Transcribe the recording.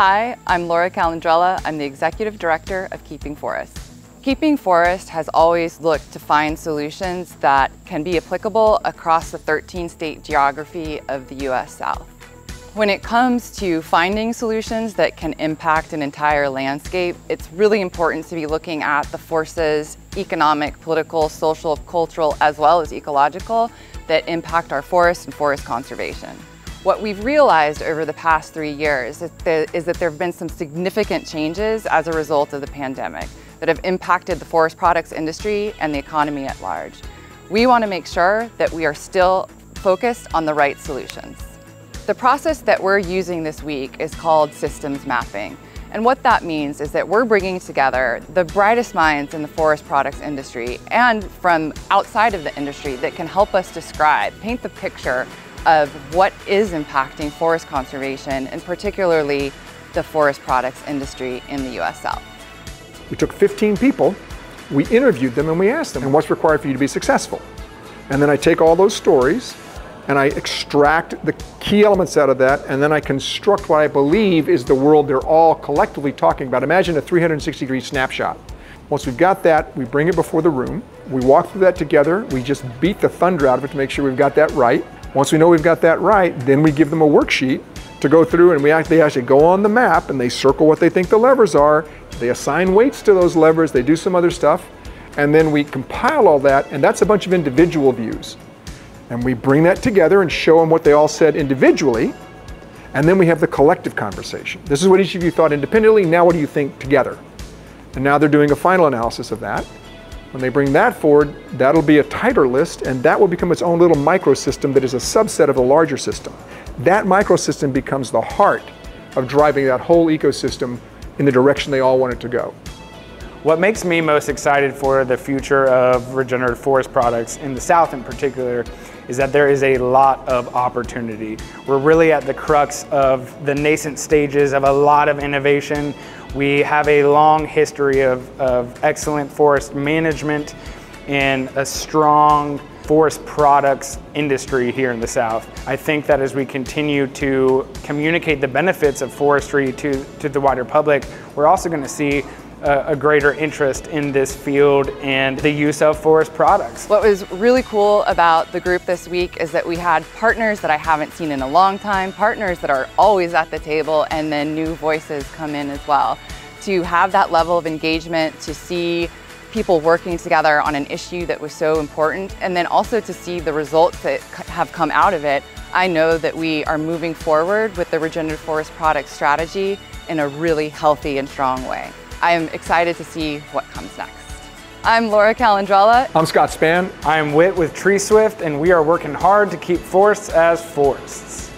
Hi, I'm Laura Calandrella. I'm the Executive Director of Keeping Forests. Keeping Forest has always looked to find solutions that can be applicable across the 13-state geography of the U.S. South. When it comes to finding solutions that can impact an entire landscape, it's really important to be looking at the forces, economic, political, social, cultural, as well as ecological, that impact our forests and forest conservation. What we've realized over the past 3 years is that there have been some significant changes as a result of the pandemic that have impacted the forest products industry and the economy at large. We want to make sure that we are still focused on the right solutions. The process that we're using this week is called systems mapping. And what that means is that we're bringing together the brightest minds in the forest products industry and from outside of the industry that can help us describe, paint the picture of what is impacting forest conservation and particularly the forest products industry in the U.S. South. We took 15 people, we interviewed them, and we asked them, what's required for you to be successful? And then I take all those stories and I extract the key elements out of that, and then I construct what I believe is the world they're all collectively talking about. Imagine a 360-degree snapshot. Once we've got that, we bring it before the room, we walk through that together, we just beat the thunder out of it to make sure we've got that right. Once we know we've got that right, then we give them a worksheet to go through, and they actually go on the map and they circle what they think the levers are. They assign weights to those levers, they do some other stuff, and then we compile all that, and that's a bunch of individual views. And we bring that together and show them what they all said individually, and then we have the collective conversation. This is what each of you thought independently, now what do you think together? And now they're doing a final analysis of that. When they bring that forward, that'll be a tighter list, and that will become its own little microsystem that is a subset of the larger system. That microsystem becomes the heart of driving that whole ecosystem in the direction they all want it to go. What makes me most excited for the future of regenerative forest products in the South in particular is that there is a lot of opportunity. We're really at the crux of the nascent stages of a lot of innovation. We have a long history of excellent forest management and a strong forest products industry here in the South. I think that as we continue to communicate the benefits of forestry to the wider public, we're also going to see a greater interest in this field and the use of forest products. What was really cool about the group this week is that we had partners that I haven't seen in a long time, partners that are always at the table, and then new voices come in as well. To have that level of engagement, to see people working together on an issue that was so important, and then also to see the results that have come out of it, I know that we are moving forward with the regenerative forest product strategy in a really healthy and strong way. I am excited to see what comes next. I'm Laura Calandrella. I'm Scott Spann. I'm Whit with TreeSwift, and we are working hard to keep forests as forests.